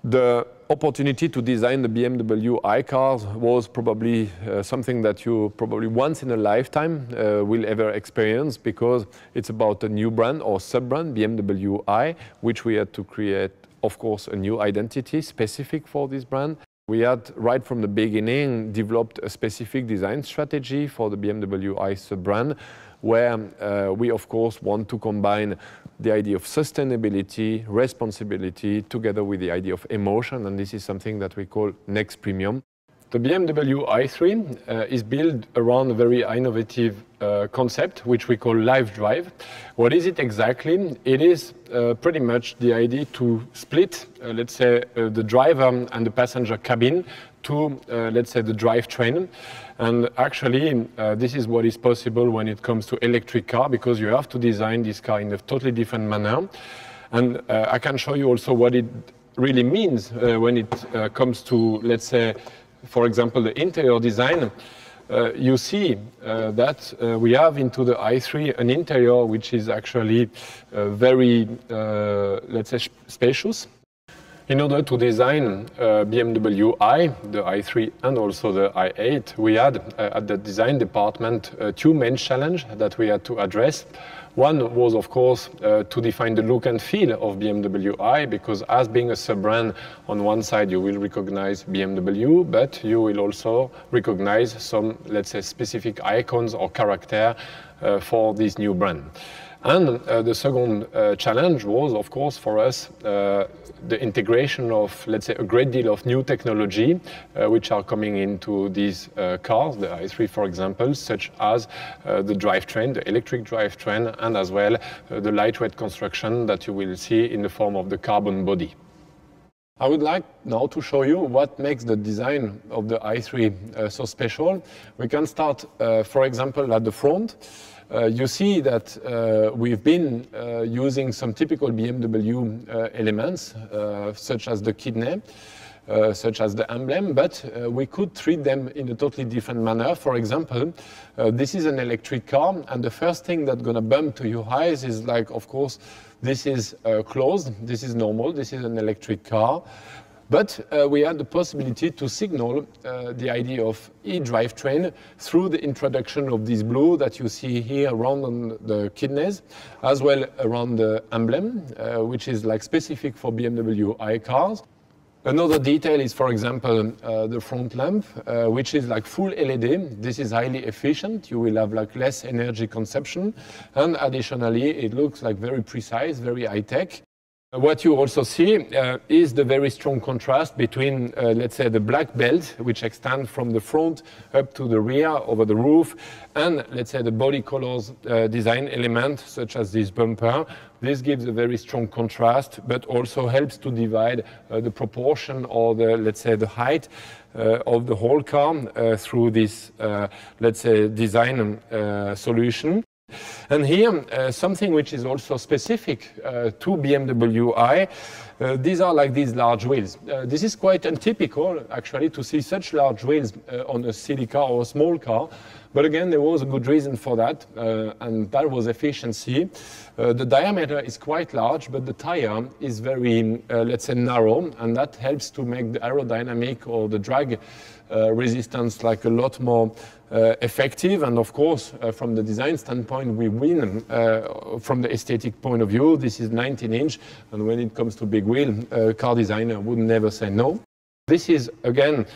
The opportunity to design the BMW i cars was probably something that you probably once in a lifetime will ever experience, because it's about a new brand or sub-brand, BMW i, which we had to create, of course, a new identity specific for this brand. We had, right from the beginning, developed a specific design strategy for the BMW i sub-brand, where we, of course, want to combine the idea of sustainability, responsibility, together with the idea of emotion, and this is something that we call Next Premium. The BMW i3 is built around a very innovative concept, which we call Live Drive. What is it exactly? It is pretty much the idea to split, let's say, the driver and the passenger cabin to, let's say, the drivetrain. And actually, this is what is possible when it comes to electric car, because you have to design this car in a totally different manner. And I can show you also what it really means when it comes to, let's say, for example, the interior design. You see that we have into the i3 an interior which is actually very, let's say, spacious. In order to design BMW i, the i3 and also the i8, we had at the design department two main challenges that we had to address. One was, of course, to define the look and feel of BMW i, because as being a sub-brand, on one side you will recognize BMW, but you will also recognize some, let's say, specific icons or character for this new brand. And the second challenge was, of course, for us, the integration of, let's say, a great deal of new technology which are coming into these cars, the i3, for example, such as the drivetrain, the electric drivetrain, and as well the lightweight construction that you will see in the form of the carbon body. I would like now to show you what makes the design of the i3 so special. We can start, for example, at the front. You see that we've been using some typical BMW elements, such as the kidney, such as the emblem, but we could treat them in a totally different manner. For example, this is an electric car, and the first thing that's going to bump to your eyes is, like, of course, this is closed, this is normal, this is an electric car. But we had the possibility to signal the idea of e-drivetrain through the introduction of this blue that you see here around on the kidneys, as well around the emblem, which is like specific for BMW i cars. Another detail is, for example, the front lamp, which is like full LED. This is highly efficient. You will have like less energy consumption. And additionally, it looks like very precise, very high-tech. What you also see is the very strong contrast between, let's say, the black belt, which extends from the front up to the rear over the roof, and, let's say, the body colors design element, such as this bumper. This gives a very strong contrast, but also helps to divide the proportion or the, let's say, the height of the whole car through this, let's say, design solution. And here, something which is also specific to BMW i, these are like these large wheels. This is quite untypical, actually, to see such large wheels on a city car or a small car. But again, there was a good reason for that, and that was efficiency. The diameter is quite large, but the tire is very, let's say, narrow, and that helps to make the aerodynamic or the drag resistance like a lot more effective. And of course, from the design standpoint, we win from the aesthetic point of view. This is 19-inch, and when it comes to big wheel, a car designer would never say no. This is, again,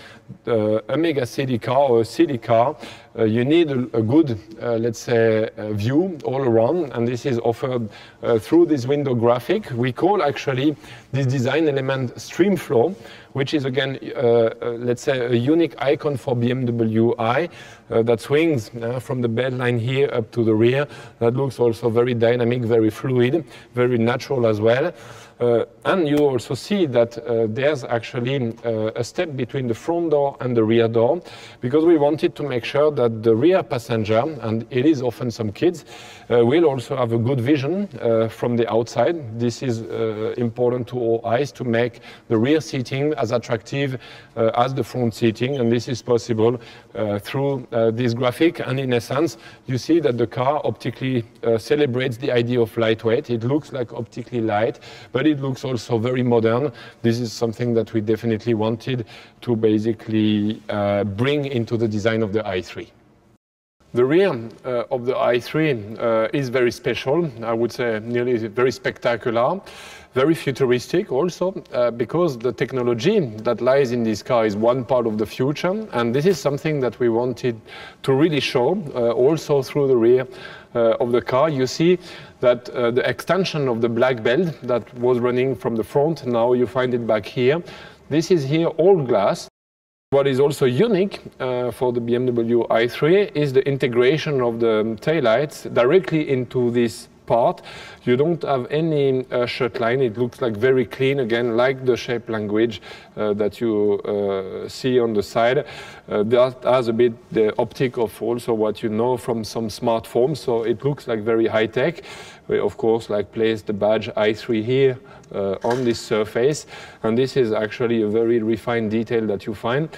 a mega city car or a city car. You need a good, let's say, view all around, and this is offered through this window graphic. We call actually this design element stream flow, which is, again, let's say, a unique icon for BMW i that swings from the bed line here up to the rear. That looks also very dynamic, very fluid, very natural as well. And you also see that there's actually a step between the front door and the rear door, because we wanted to make sure that the rear passenger, and it is often some kids, will also have a good vision from the outside. This is important to all eyes to make the rear seating as attractive as the front seating, and this is possible through this graphic. And in essence, you see that the car optically celebrates the idea of lightweight. It looks like optically light, but it looks also very modern. This is something that we definitely wanted to basically bring into the design of the i3. The rear of the i3 is very special, I would say nearly very spectacular, very futuristic also, because the technology that lies in this car is one part of the future, and this is something that we wanted to really show also through the rear of the car. You see that the extension of the black belt that was running from the front, now you find it back here. This is here all glass. What is also unique for the BMW i3 is the integration of the taillights directly into this part. You don't have any shirt line. It looks like very clean, again, like the shape language that you see on the side. That has a bit the optic of also what you know from some smartphones, so it looks like very high-tech. We, of course, like place the badge i3 here on this surface, and this is actually a very refined detail that you find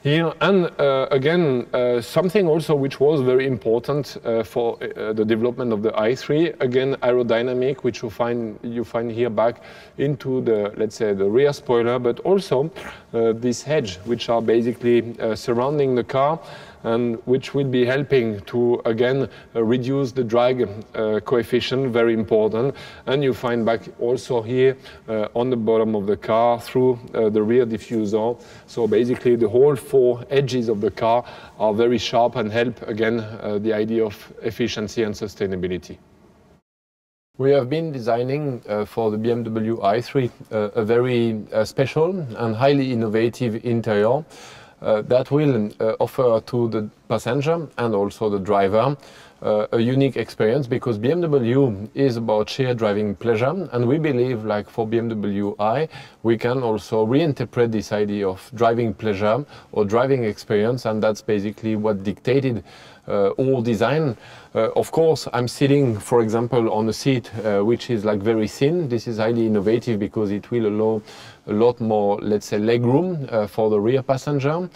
here. And again, something also which was very important for the development of the i3, again, aerodynamic, which you find here back into the, let's say, the rear spoiler, but also this hedge, which are basically surrounding the car, and which will be helping to, again, reduce the drag coefficient, very important. And you find back also here on the bottom of the car through the rear diffuser. So basically the whole four edges of the car are very sharp and help, again, the idea of efficiency and sustainability. We have been designing for the BMW i3 a very special and highly innovative interior that will offer to the passenger and also the driver a unique experience, because BMW is about sheer driving pleasure, and we believe, like for BMW i, we can also reinterpret this idea of driving pleasure or driving experience, and that's basically what dictated all design. Of course, I'm sitting, for example, on a seat which is like very thin. This is highly innovative because it will allow a lot more, let's say, leg room for the rear passenger.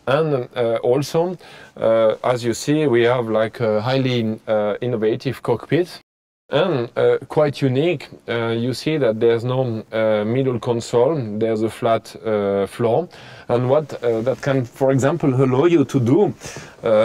And also, as you see, we have like a highly innovative cockpit. And quite unique, you see that there's no middle console, there's a flat floor. And what that can, for example, allow you to do,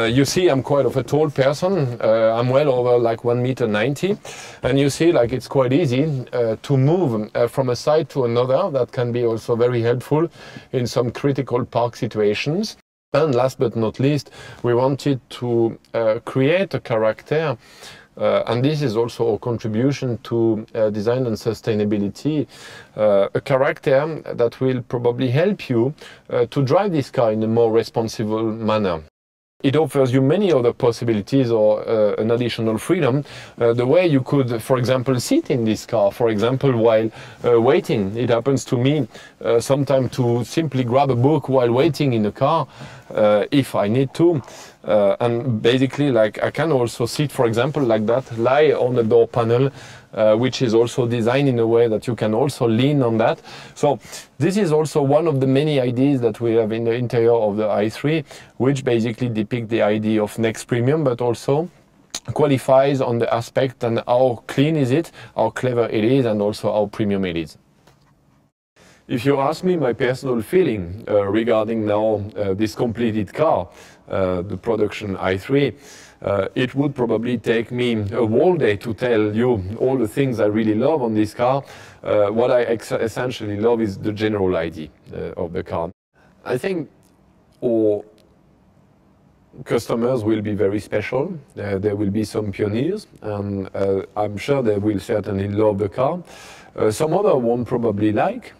you see I'm quite of a tall person, I'm well over like 1.90 m, and you see like it's quite easy to move from a side to another. That can be also very helpful in some critical park situations. And last but not least, we wanted to create a character, and this is also a contribution to design and sustainability, a character that will probably help you to drive this car in a more responsible manner. It offers you many other possibilities or an additional freedom. The way you could, for example, sit in this car, for example, while waiting. It happens to me sometimes to simply grab a book while waiting in the car, if I need to. And basically, like, I can also sit, for example, like that, lie on the door panel, which is also designed in a way that you can also lean on that. So this is also one of the many ideas that we have in the interior of the i3, which basically depict the idea of next premium, but also qualifies on the aspect and how clean is it, how clever it is, and also how premium it is. If you ask me my personal feeling regarding now this completed car, the production i3, it would probably take me a whole day to tell you all the things I really love on this car. What I essentially love is the general idea of the car. I think our customers will be very special. There will be some pioneers, and I'm sure they will certainly love the car. Some other won't probably like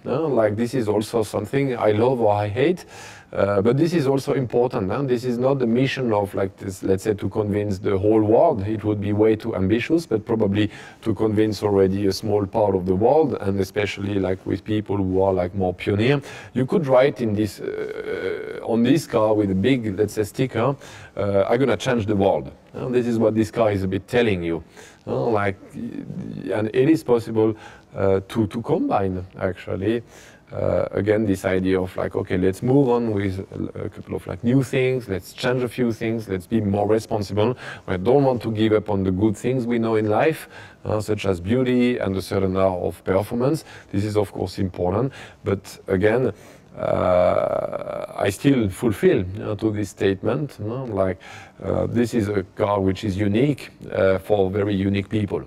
this is also something I love or I hate. But this is also important. This is not the mission of, like this, let's say, to convince the whole world. It would be way too ambitious, but probably to convince already a small part of the world, and especially like with people who are like more pioneer. You could write in this on this car with a big, let's say, sticker, I'm gonna change the world. This is what this car is a bit telling you. And it is possible to combine actually again, this idea of like, okay, let's move on with a couple of like new things, let's change a few things, let's be more responsible. We don't want to give up on the good things we know in life, such as beauty and a certain level of performance. This is of course important, but again, I still fulfill to this statement, like this is a car which is unique for very unique people.